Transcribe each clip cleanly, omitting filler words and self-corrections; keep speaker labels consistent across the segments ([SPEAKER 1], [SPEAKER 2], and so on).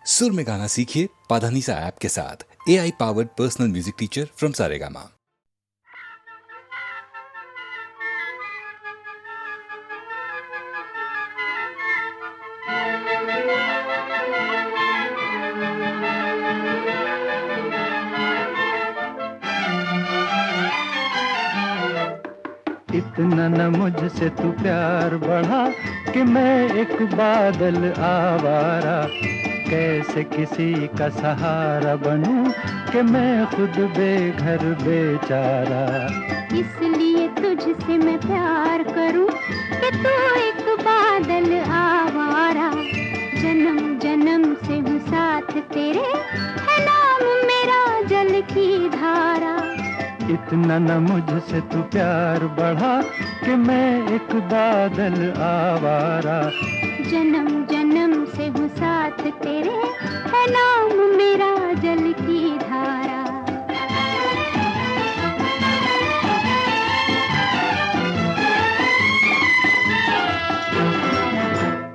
[SPEAKER 1] सुर में गाना सीखिए पाधानीसा ऐप के साथ। AI powered personal music teacher from Saregama.
[SPEAKER 2] इतना न मुझसे तू प्यार बढ़ा कि मैं एक बादल आवारा, कैसे किसी का सहारा बनूं कि मैं खुद बेघर बेचारा।
[SPEAKER 3] इसलिए तुझसे मैं प्यार करूं कि तू एक बादल आवारा, जन्म जन्म से हूँ साथ तेरे, है नाम मेरा जल की धारा।
[SPEAKER 2] इतना न मुझसे तू प्यार बढ़ा कि मैं एक बादल आवारा,
[SPEAKER 3] जन्म जन्म से हूँ साथ तेरे, है नाम मेरा जल की धारा।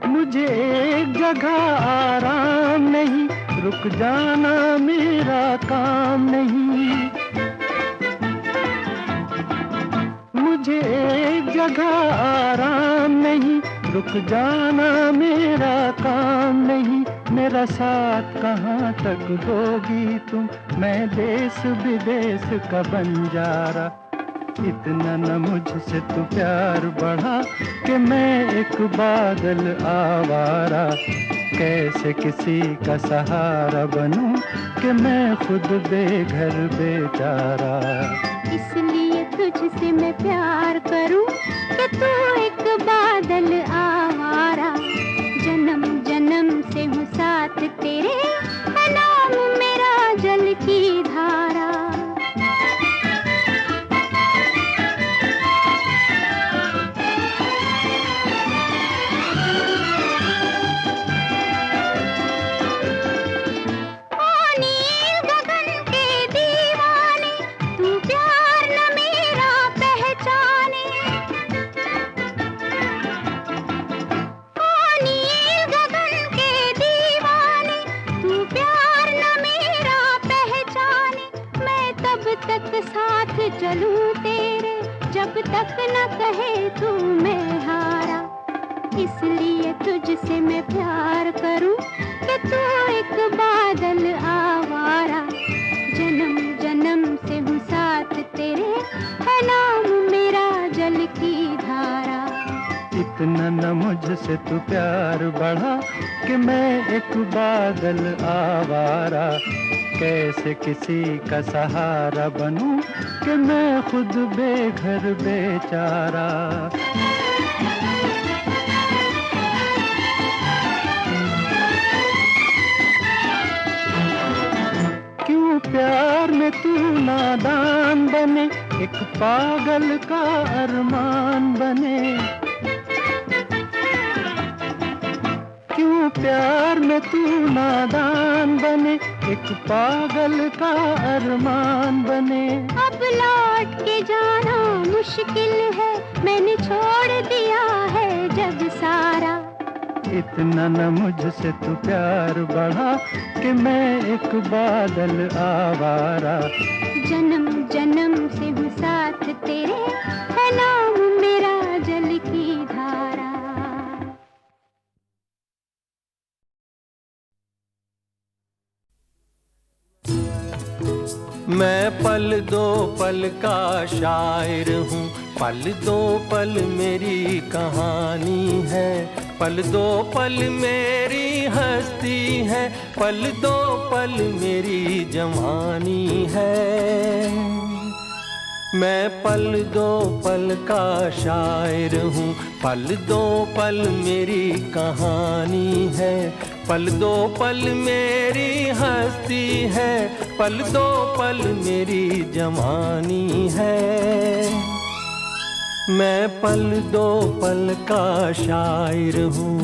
[SPEAKER 2] मुझे एक जगह आराम नहीं, रुक जाना मेरा काम नहीं। मुझे एक जगह आराम नहीं, रुक जाना मेरा काम नहीं। मेरा साथ कहाँ तक दोगी तुम, मैं देश विदेश का बंजारा। इतना न मुझसे तू प्यार बढ़ा कि मैं एक बादल आवारा, कैसे किसी का सहारा बनूं कि मैं खुद बेघर बेचारा।
[SPEAKER 3] इसलिए तुझसे मैं प्यार करूं कि तू एक बादल आवारा, जन्म जन्म से हूँ साथ तेरे, है नाम मेरा जल की धारा। चलूं तेरे जब तक न कहे तू मैं हारा। इसलिए तुझसे मैं प्यार करूं कि तू एक बादल आवारा, जन्म जन्म से हूँ साथ तेरे, है नाम मेरा जल की धारा।
[SPEAKER 2] इतना न मुझसे तू प्यार बढ़ा कि मैं एक बादल आवारा, कैसे किसी का सहारा बनूं कि मैं खुद बेघर बेचारा। क्यों प्यार में तू नादान बने, एक पागल का अरमान बने। क्यों प्यार में तू नादान बने, एक पागल का अरमान बने।
[SPEAKER 3] अब लौट के जाना मुश्किल है, मैंने छोड़ दिया है जग सारा।
[SPEAKER 2] इतना न मुझसे तू प्यार बढ़ा कि मैं एक बादल आवारा,
[SPEAKER 3] जन्म जन्म से हूँ साथ तेरे, है नाम मेरा जल की धारा।
[SPEAKER 4] मैं पल दो पल का शायर हूँ, पल दो पल मेरी कहानी है, पल दो पल मेरी हस्ती है, पल दो पल मेरी जवानी है। मैं पल दो पल का शायर हूँ, पल दो पल मेरी कहानी है, पल दो पल मेरी हस्ती है, पल दो पल मेरी जवानी है। मैं पल दो पल का शायर हूँ।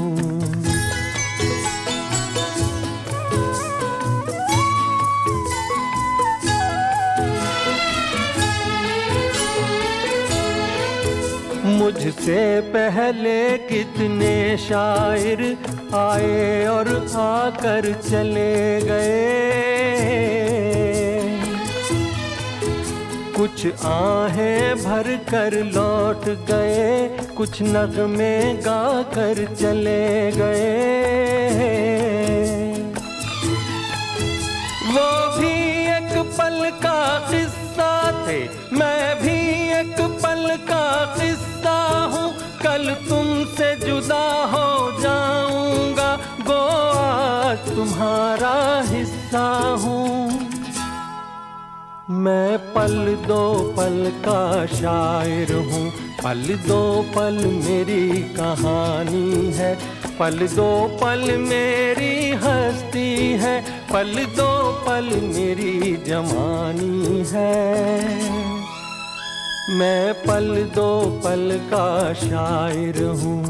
[SPEAKER 4] मुझसे पहले कितने शायर आए और आकर चले गए। कुछ आहें भर कर लौट गए, कुछ नगमे गा कर चले गए। वो भी एक पल का किस्सा थे, मैं भी एक पल का किस्सा हूँ। कल तुमसे जुदा हो जाऊंगा, गो आज तुम्हारा हिस्सा हूँ। मैं पल दो पल का शायर हूँ, पल दो पल मेरी कहानी है। पल दो पल मेरी हस्ती है, पल दो पल मेरी जवानी है। मैं पल दो पल का शायर हूँ।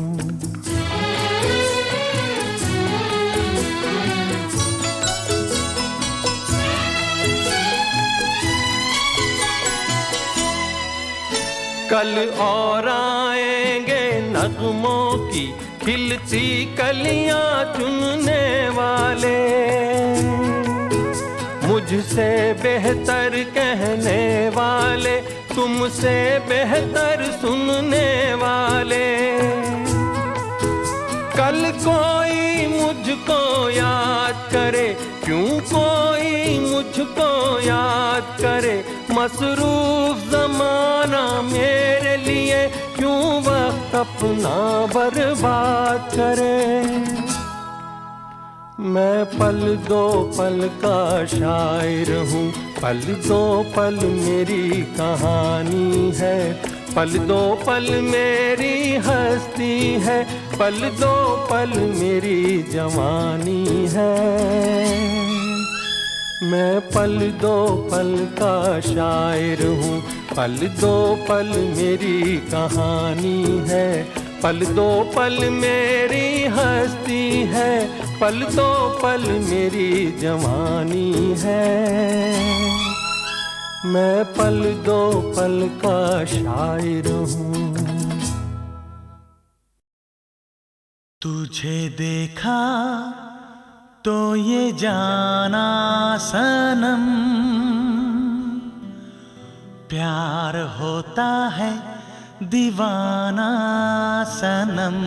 [SPEAKER 4] कल और आएंगे नगमों की खिलती कलियां चुनने वाले, मुझसे बेहतर कहने वाले, तुमसे बेहतर सुनने वाले। कल कोई मुझको याद करे, क्यों कोई मुझको याद करे। मसरूफ ज़माना मेरे लिए क्यों वक्त अपना बर्बाद करे। मैं पल दो पल का शायर हूँ, पल दो पल मेरी कहानी है। पल दो पल मेरी हस्ती है, पल दो पल मेरी जवानी है। मैं पल दो पल का शायर हूँ, पल दो पल मेरी कहानी है। पल दो पल मेरी हस्ती है, पल दो पल मेरी जवानी है। मैं पल दो पल का शायर हूँ।
[SPEAKER 5] तुझे देखा तो ये जाना सनम, प्यार होता है दीवाना सनम।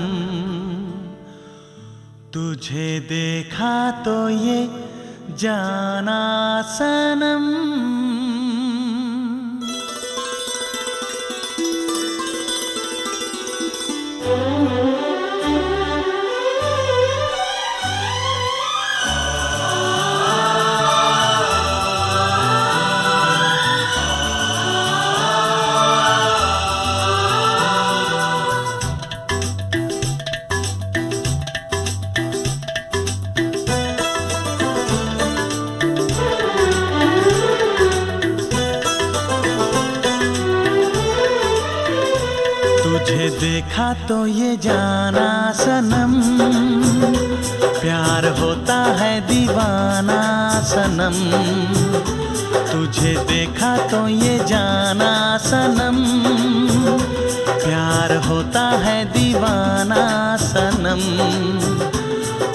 [SPEAKER 5] तुझे देखा तो ये जाना सनम। तुझे देखा तो ये जाना सनम, प्यार होता है दीवाना सनम। तुझे देखा तो ये जाना सनम, प्यार होता है दीवाना सनम।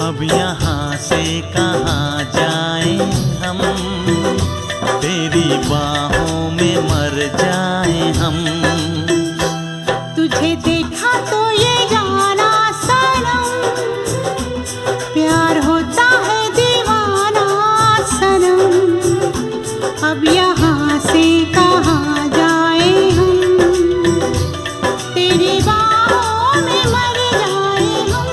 [SPEAKER 5] अब यहाँ से कहाँ जाएं हम, तेरी बाहों में मर जाएं हम।
[SPEAKER 3] तुझे देखा तो ये जाना सनम, प्यार होता है दीवाना सनम। अब यहाँ से कहाँ जाए हम, तेरी बाहों में मर जाए हम।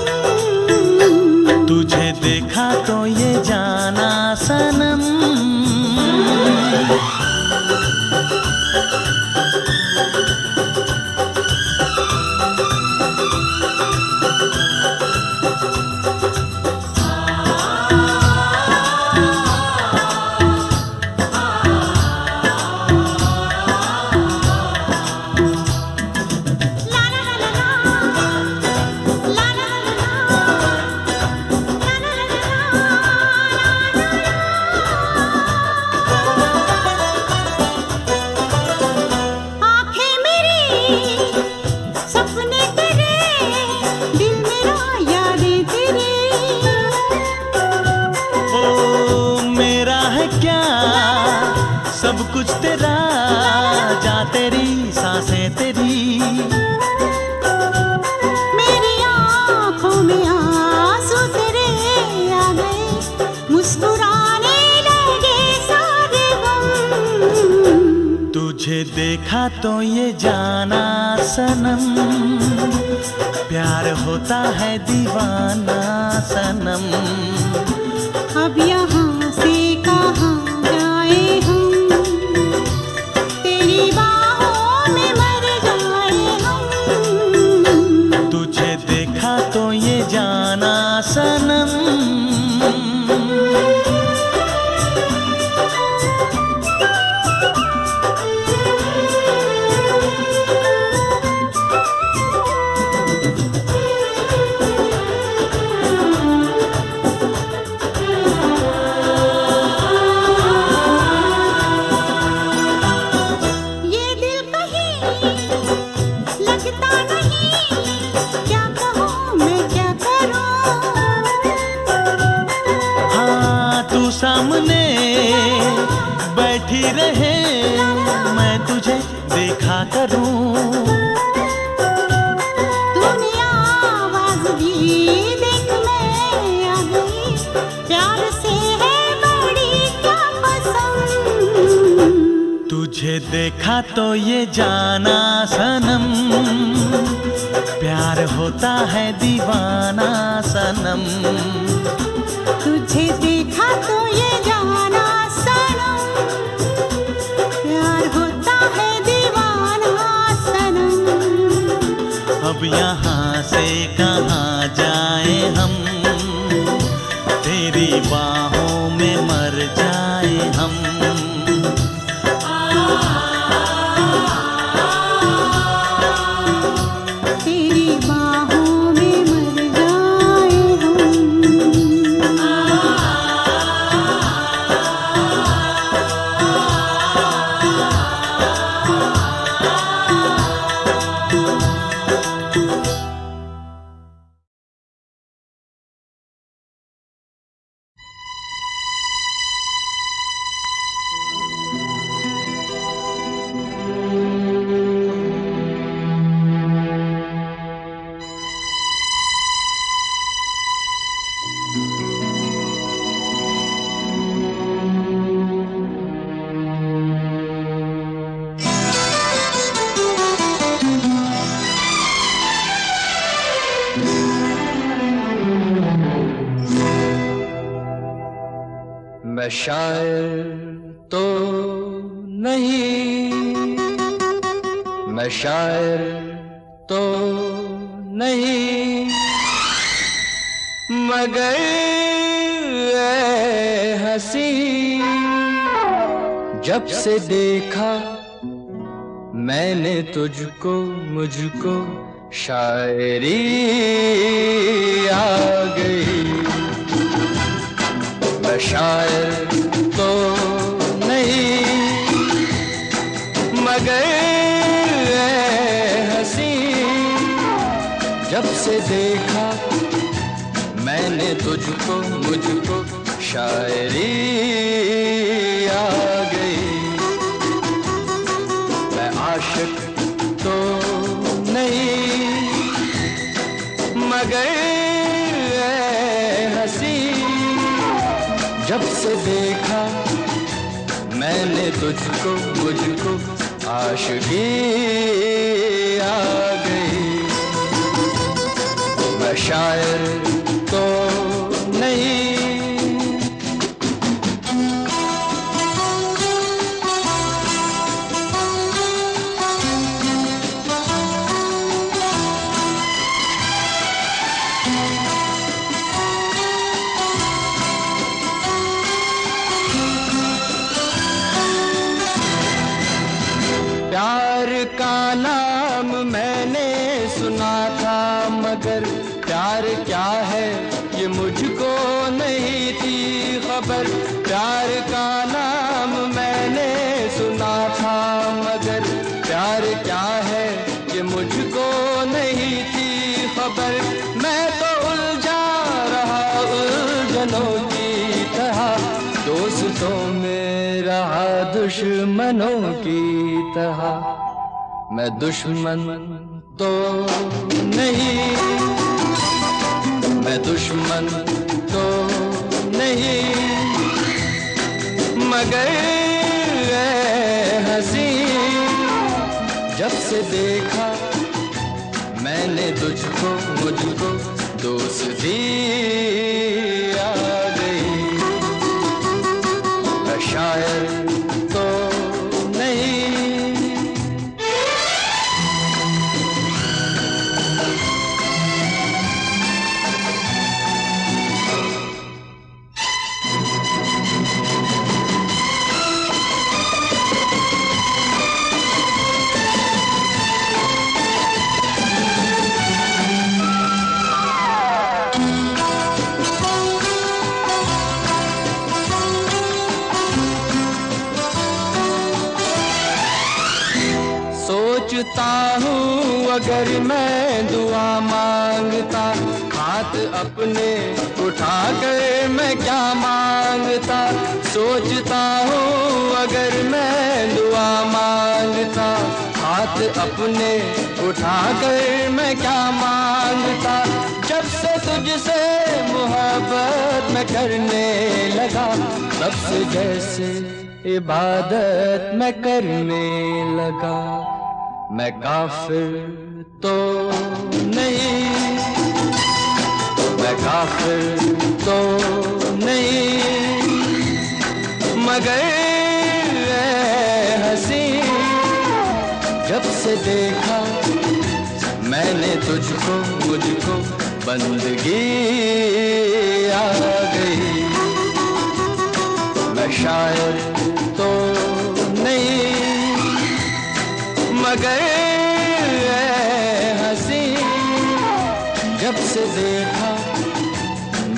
[SPEAKER 5] तुझे देखा तो ये जाना सनम। कुछ तेरा, जा तेरी सांसें तेरी।
[SPEAKER 3] मेरी आँखों में आंसू तेरे आ गए, मुस्कुराने लगे सारे गम।
[SPEAKER 5] तुझे देखा तो ये जाना सनम, प्यार होता है दीवाना सनम।
[SPEAKER 3] अब यहाँ से कहाँ जाए हम, तेरी बाहों में मर जाए हम।
[SPEAKER 5] तुझे देखा तो ये जाना सनम। सामने बैठी रहे, मैं तुझे देखा करूं।
[SPEAKER 3] तूने आवाज दी, देख मैं आ गई, प्यार से है बड़ी क्या पसंद।
[SPEAKER 5] तुझे देखा तो ये जाना सनम, प्यार होता है दीवाना सनम।
[SPEAKER 3] तुझे देखा तो ये जाना सनम, प्यार होता है दीवाना सनम।
[SPEAKER 5] अब यहाँ से कहाँ जाए हम, तेरी बाहों में मर जाए हम।
[SPEAKER 3] तेरी बाहों में मर जाए
[SPEAKER 2] मैं शायर तो नहीं, मैं शायर तो नहीं, मगर ऐ हंसी जब से देखा मैंने तुझको, मुझको शायरी आ गई। मैं शायर तो नहीं, मगर ऐ हंसी जब से देखा मैंने तुझको, मुझको शायरी आ गई। मैं आशिक तो नहीं, मगर ऐ हंसी जब से देखा मैंने तुझको, मुझको आशिकी आ गई। मैं शायर तो नहीं, प्यार का नाम मैंने सुना था, मगर प्यार क्या है ये मुझको नहीं थी खबर। प्यार का नाम मैंने सुना था, मगर प्यार क्या है ये मुझको नहीं थी खबर। मैं तो उलझा रहा उलझनों की तरह, दोस्तों में रहा दुश्मनों की तरह। मैं दुश्मन तो नहीं, मैं दुश्मन तो नहीं, मगर हंसी जब से देखा मैंने तुझको, मुझको दोस्ती आ गई। मैं शायर तो नहीं, सोचता हूँ अगर मैं दुआ मांगता, हाथ अपने उठा कर मैं क्या मांगता। सोचता हूँ अगर मैं दुआ मांगता, हाथ अपने उठा कर मैं क्या मांगता। जब से तुझसे मोहब्बत मैं करने लगा, तब से जैसे इबादत मैं करने लगा। मैं काफिर तो नहीं, मैं काफिर तो नहीं, मगर हंसी जब से देखा मैंने तुझको, मुझको बंदगी आ गई। मैं शायर तो नहीं, मगर हंसी जब से देखा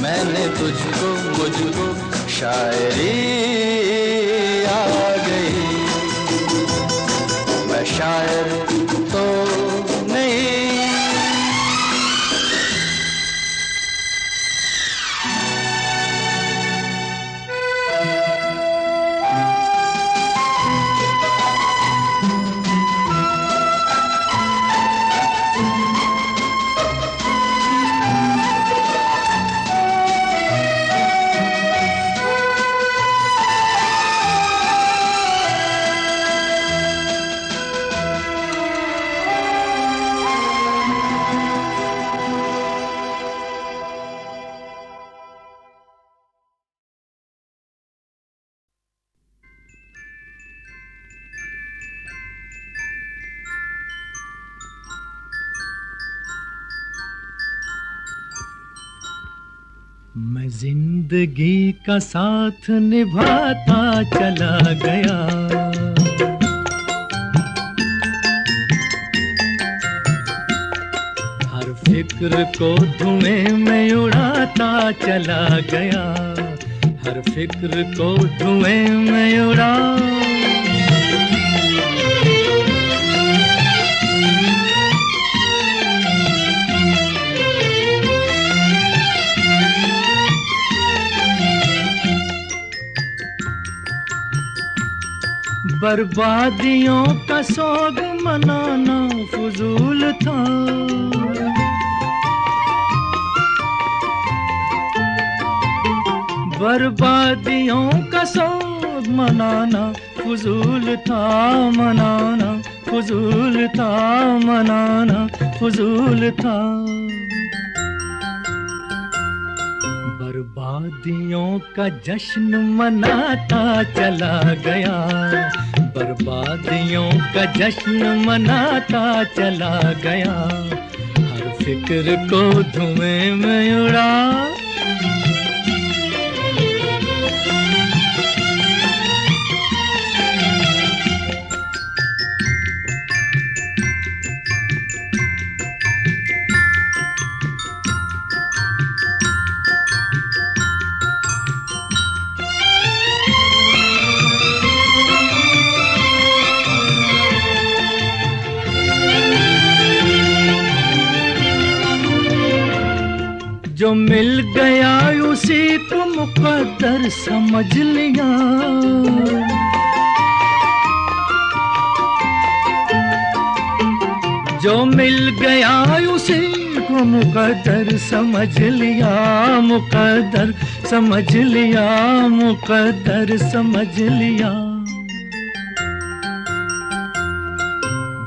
[SPEAKER 2] मैंने तुझको, मुझको शायरी आ गई। मैं शायर तो नहीं।
[SPEAKER 5] मैं जिंदगी का साथ निभाता चला गया, हर फिक्र को धुएं में उड़ाता चला गया, हर फिक्र को धुएं में उड़ा। बर्बादियों का सोग मनाना फजूल था, बर्बादियों का सोग मनाना फजूल था, मनाना फजूल था, मनाना फजूल था। बर्बादियों का जश्न मनाता चला गया, बर्बादियों का जश्न मनाता चला गया, हर फिक्र को धुएं में उड़ा। जो मिल गया उसी को मुकद्दर समझ लिया, जो मिल गया उसी को मुकद्दर समझ लिया, मुकद्दर समझ लिया, मुकद्दर समझ लिया।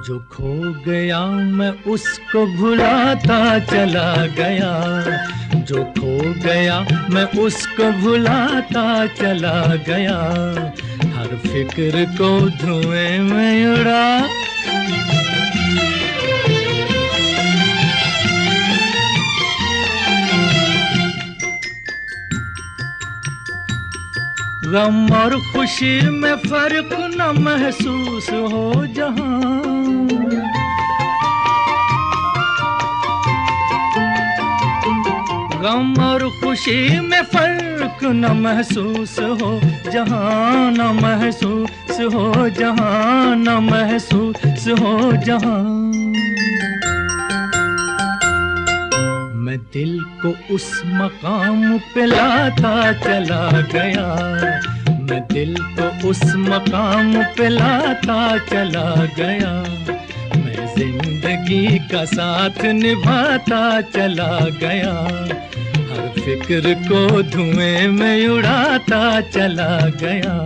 [SPEAKER 5] जो खो गया मैं उसको भुलाता चला गया, जो खो गया मैं उसको भुलाता चला गया। हर फिक्र को धुएं में उड़ा, गम और खुशी में फर्क न महसूस हो जहां, गम और खुशी में फर्क न महसूस हो जहां, न महसूस हो जहां, न महसूस हो जहां। मैं दिल को उस मकाम पे लाता चला गया, मैं दिल को उस मकाम पे लाता चला गया। मैं जिंदगी का साथ निभाता चला गया, हर फिक्र को धुएं में उड़ाता चला गया।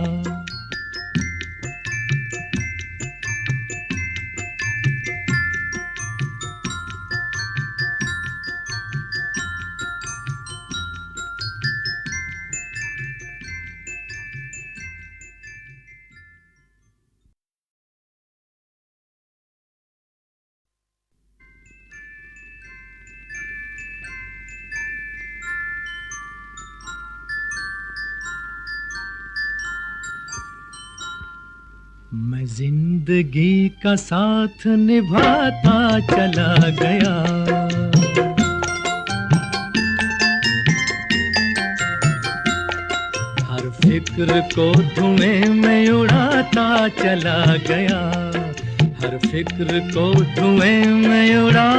[SPEAKER 5] मैं जिंदगी का साथ निभाता चला गया, हर फिक्र को धुएं में उड़ाता चला गया, हर फिक्र को धुएं में उड़ा।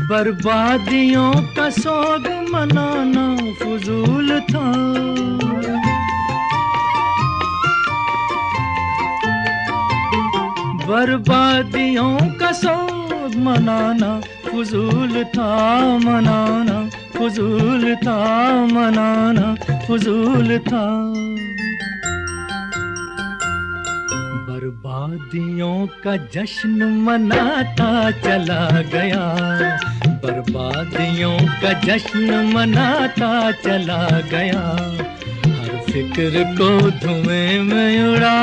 [SPEAKER 5] बर्बादियों का सोग मनाना फजूल था, बर्बादियों का सोग मनाना फजूल था, मनाना फजूल था, मनाना फजूल था। बर्बादियों का जश्न मनाता चला गया, बर्बादियों का जश्न मनाता चला गया, हर फिक्र को धुएं में उड़ा।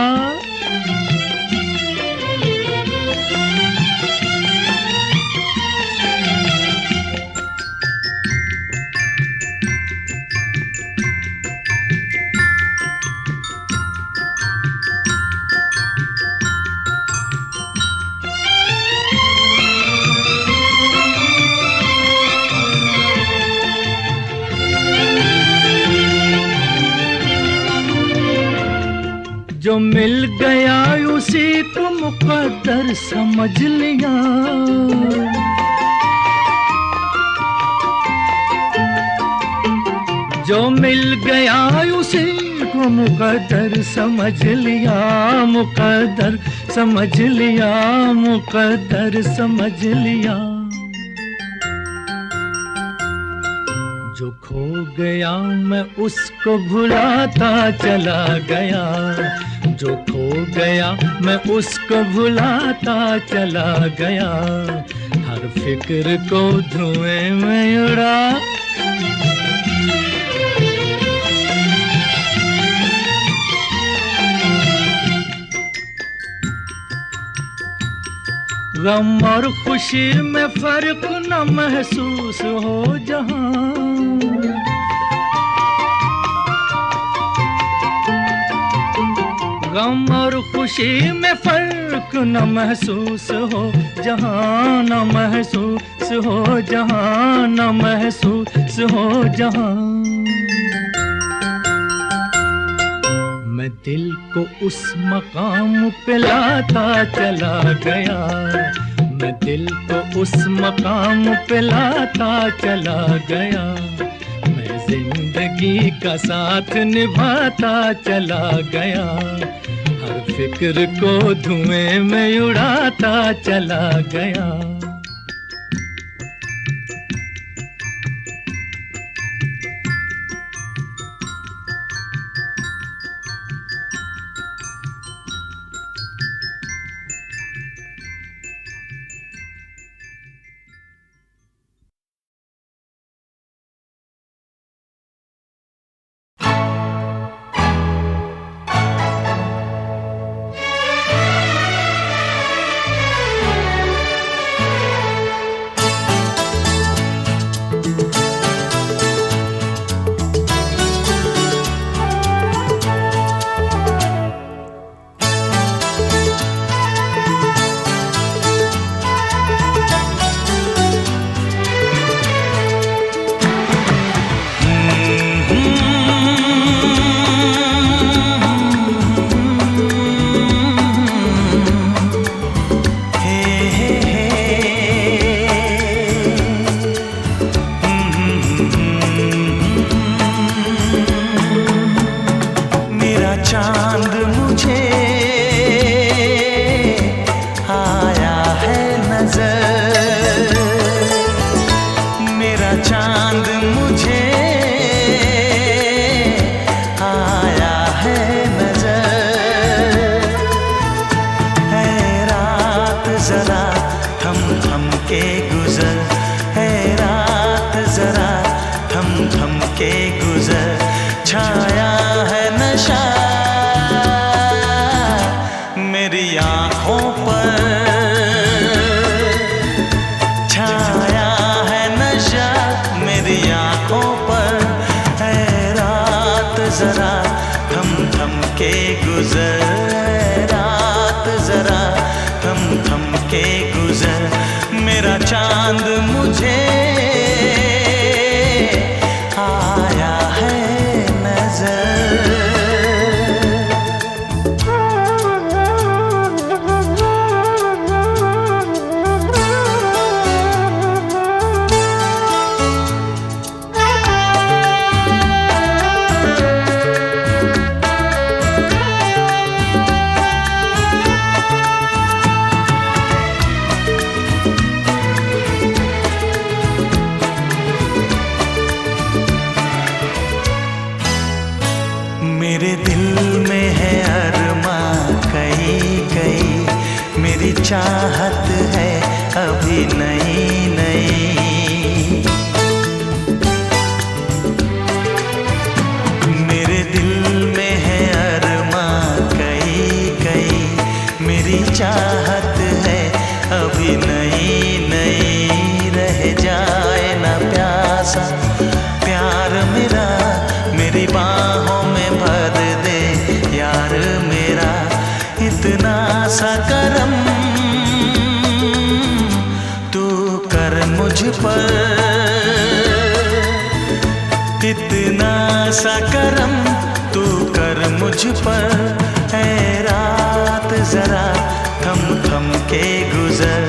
[SPEAKER 5] जो मिल गया उसी को मुकद्दर समझ लिया, जो मिल गया उसी को मुकद्दर समझ लिया, मुकद्दर समझ लिया, मुकद्दर समझ लिया। जो खो गया मैं उसको भुलाता चला गया, जो खो गया मैं उसको भुलाता चला गया, हर फिक्र को धुएं में उड़ा। गम और खुशी में फर्क न महसूस हो जहां, गम और खुशी में फर्क न महसूस हो जहां, न महसूस हो जहां, न महसूस हो जहां। मैं दिल को उस मकाम पे लाता चला गया, मैं दिल तो उस मकाम पे लाता चला गया, मैं जिंदगी का साथ निभाता चला गया, हर फिक्र को धुएं में उड़ाता चला गया।
[SPEAKER 6] चाहत है अभी नई नई, मेरे दिल में है अरमां कई कई, मेरी चाहत है अभी नई नई। रह जाए ना प्यासा प्यार मेरा, मेरी बाहों में भर दे यार मेरा, इतना सा करम मुझ पर, इतना सा करम तू कर मुझ पर। ऐ रात जरा थम थम के गुजर,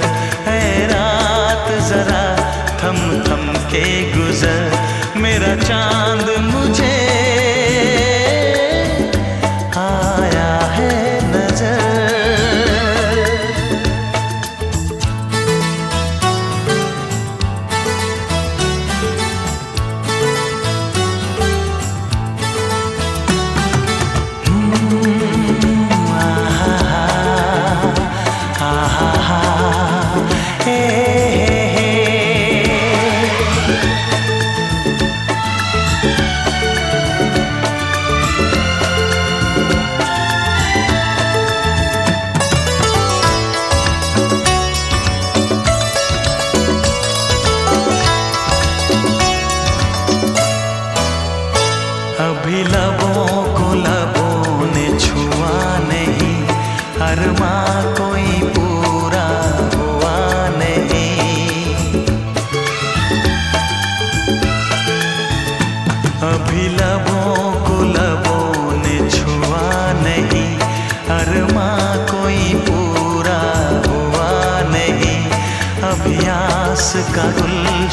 [SPEAKER 6] ऐ रात जरा थम थम के गुजर, मेरा चांद मुझे आया है नजर।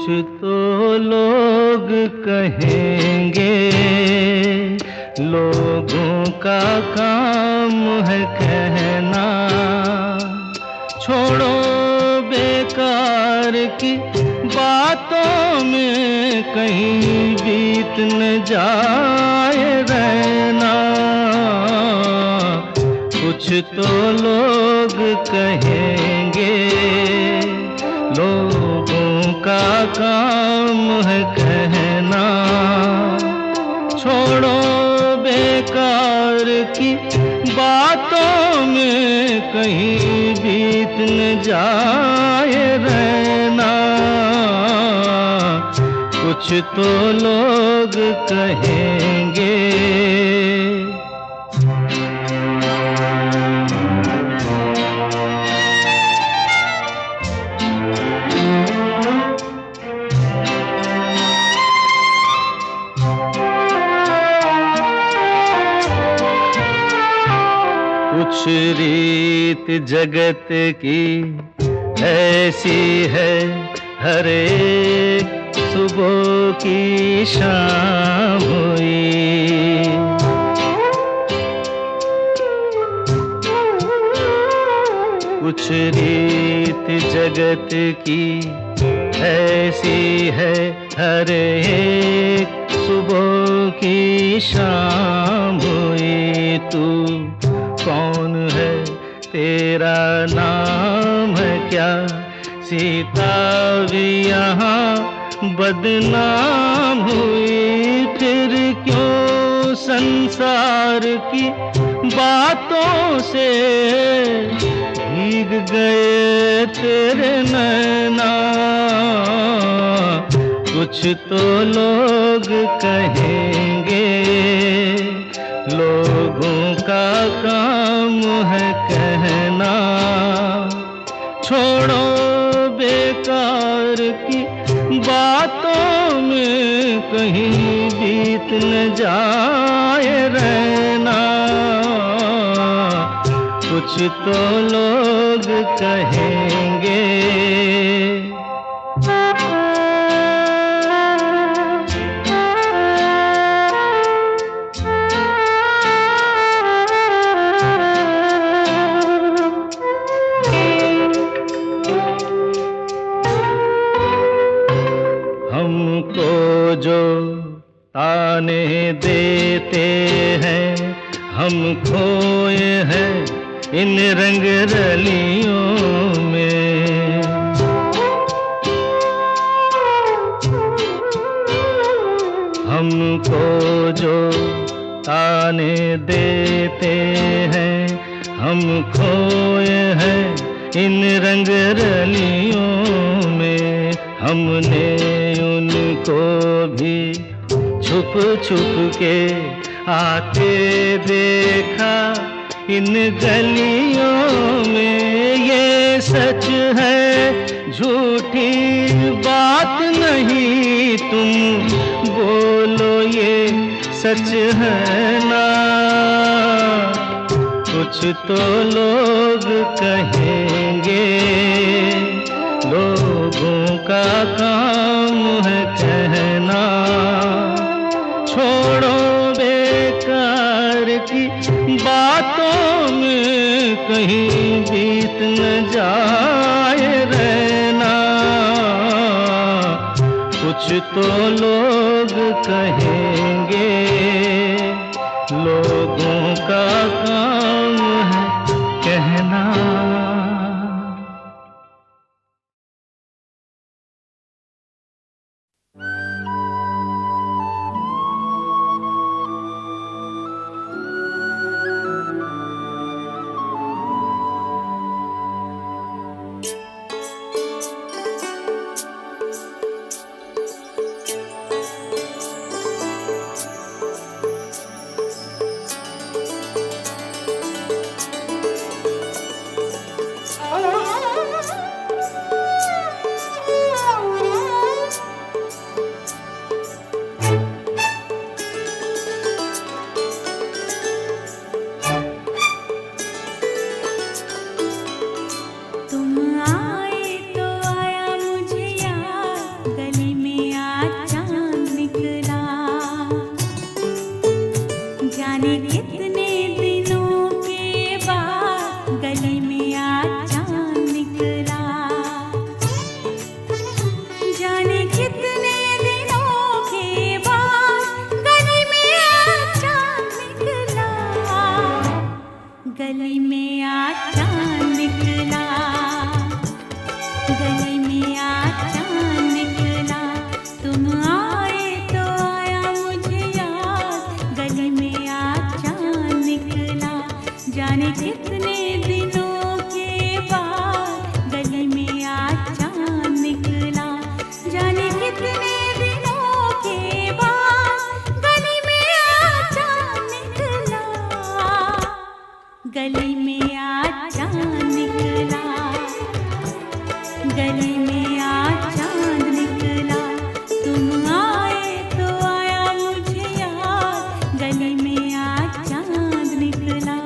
[SPEAKER 2] कुछ तो लोग कहेंगे, लोगों का काम है कहना। छोड़ो बेकार की बातों में कहीं बीत न जाए रहना। कुछ तो लोग कहेंगे, लोगों का काम है कहना। छोड़ो बेकार की बातों में कहीं बीत न जाए रहना। कुछ तो लोग कहेंगे। कुछ रीत जगत की ऐसी है, हर एक सुबह की शाम हुई। कुछ रीत जगत की ऐसी है, हर एक सुबह की शाम हुई। तू कौन है, तेरा नाम है क्या? सीता भी यहाँ बदनाम हुई। फिर क्यों संसार की बातों से भीग गए तेरे नैना। कुछ तो लोग कहेंगे, लोगों का काम है कहना। छोड़ो बेकार की बातों में कहीं बीत न जाए रहना। कुछ तो लोग कहेंगे। हमको जो ताने देते हैं, हम खोए हैं इन रंग रलियों में। हमको जो ताने देते हैं, हम खोए हैं इन रंग रलियों में। हमने उनको भी छुप छुप के आते देखा इन गलियों में। ये सच है, झूठी बात नहीं, तुम बोलो ये सच है ना। कुछ तो लोग कहेंगे, लोगों का काम है कहना। छोड़ो बेकार की बातों में कहीं बीत न जाए रहना। कुछ तो लोग कहेंगे, लोगों का काम है कहना।
[SPEAKER 3] गली में आज चांद निकला, गली में आज चांद निकला, तुम आए तो आया मुझे याद, गली में आज चांद निकला, जाने कितने दिनों के बाद गली में आज चांद निकला, जाने कितने दिनों के बाद गली में आज चांद निकला, गली में आज चांद निकला, गली में आज चांद निकला, तुम आए तो आया मुझे याद, गली में आज चांद निकला।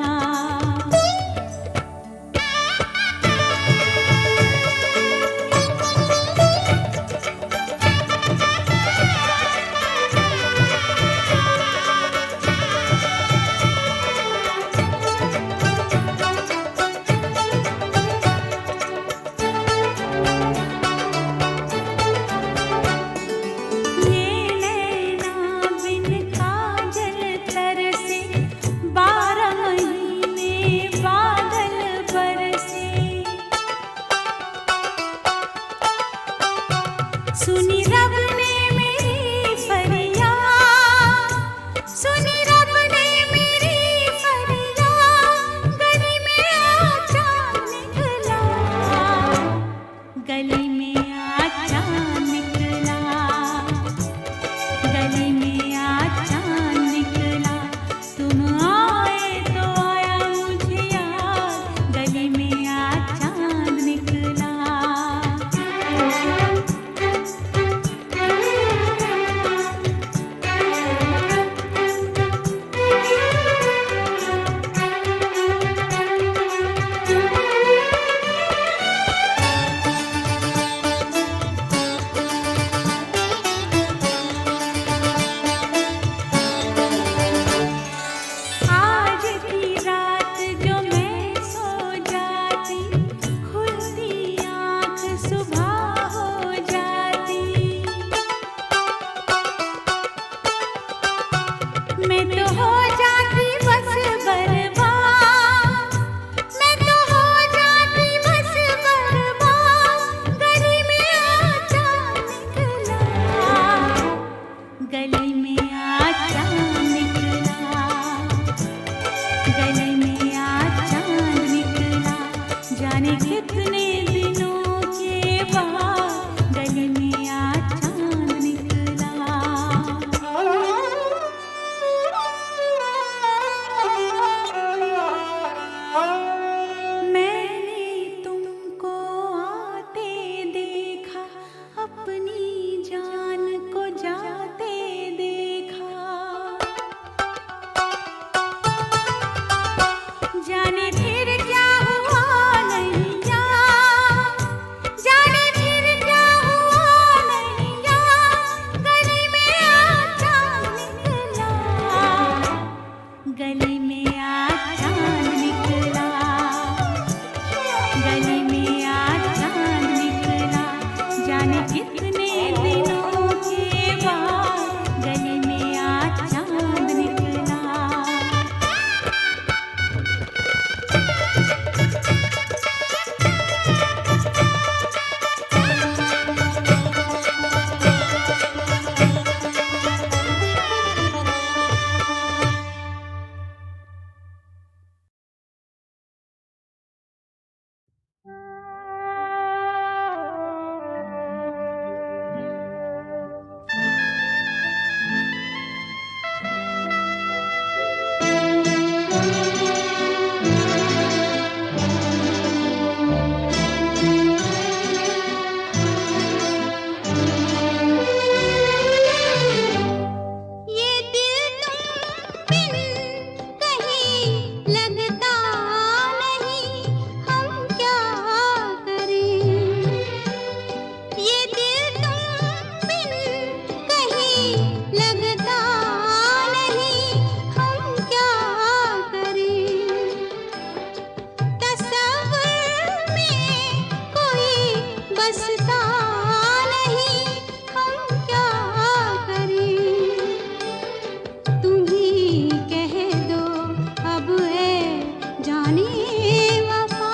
[SPEAKER 3] जाने वफा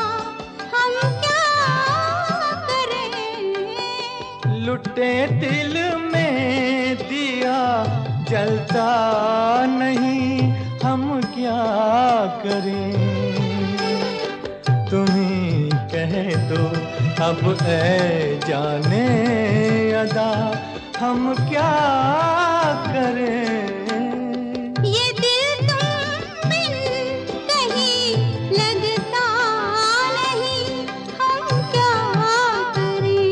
[SPEAKER 3] हम क्या करें।
[SPEAKER 2] लुटे दिल में दिया जलता नहीं, हम क्या करें। तुम्ही कह दो अब ऐ जाने अदा, हम क्या करें।
[SPEAKER 3] ये दिल तुम बिन कहीं लगता नहीं, हम क्या करें।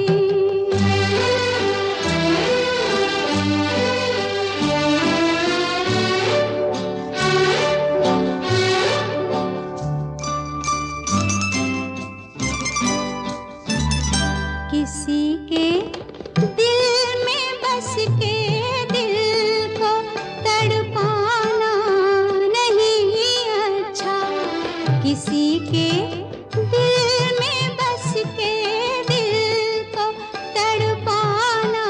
[SPEAKER 3] किसी के दिल में बस के दिल को तड़पाना नहीं अच्छा। किसी के दिल में बस के दिल को तड़पाना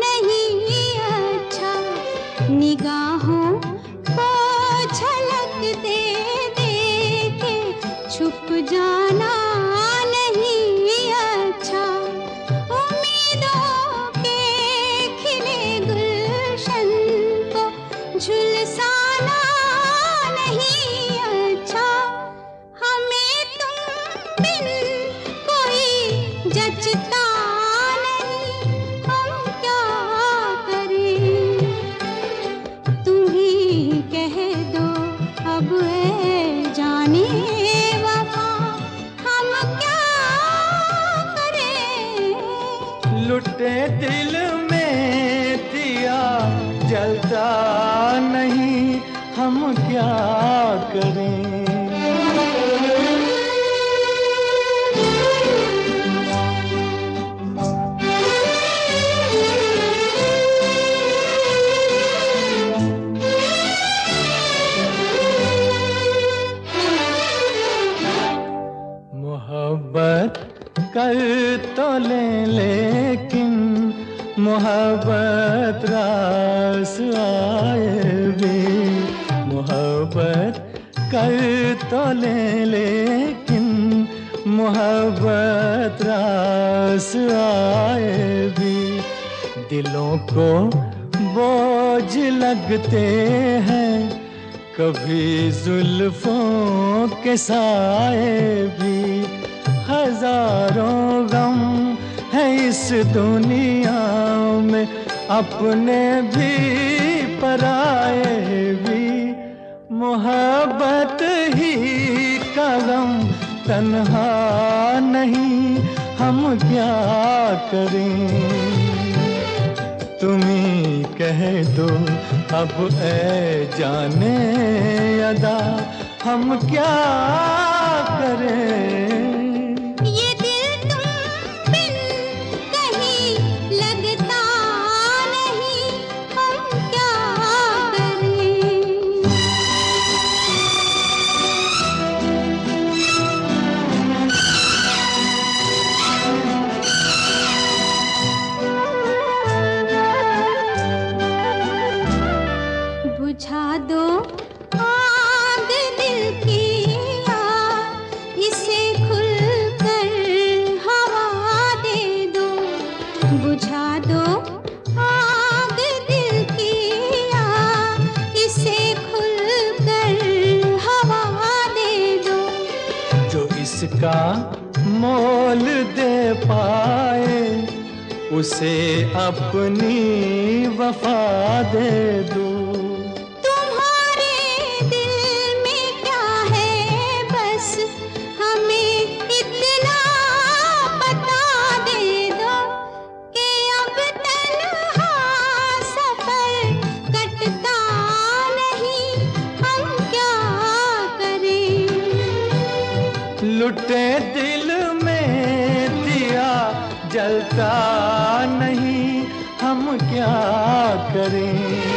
[SPEAKER 3] नहीं अच्छा। निगाहों को झलक दे दे के छुप जाना नहीं अच्छा। उम्मीदों के खिले गुलशन को झुलसाना नहीं अच्छा। हमें तुम बिन कोई जचता नहीं, हम क्या करें। तुम ही कह दो अब ऐ जाने वफा हम क्या करें।
[SPEAKER 2] लुटे दिल में दिया जलता नहीं, हम क्या करें। मोहब्बत कर तो ले लेकिन मोहब्बत रास आए भी। मोहब्बत कर तो ले लेकिन मोहब्बत रास आए भी। दिलों को बोझ लगते हैं कभी जुल्फों के साए भी। हजारों गम है इस दुनिया में, अपने भी पराए भी। मोहब्बत ही का गम तन्हा नहीं, हम क्या करें। तुम्ही कह दो अब ऐ जाने अदा, हम क्या करें।
[SPEAKER 3] ये दिल तुम बिन कहीं लगता नहीं, हम क्या करें। बुझा दो आग दिल की, इसे खुलकर हवा दे दो। बुझा दो आग दिल की, इसे खुलकर हवा दे दो।
[SPEAKER 2] जो इसका मोल दे पाए उसे अपनी वफा दे दो।
[SPEAKER 3] तुम्हारे दिल में क्या है बस हमें इतना बता दे दो कि अब तन्हा सफर कटता नहीं, हम क्या करें।
[SPEAKER 2] लुटे दिल में दिया जलता नहीं, हम क्या करें।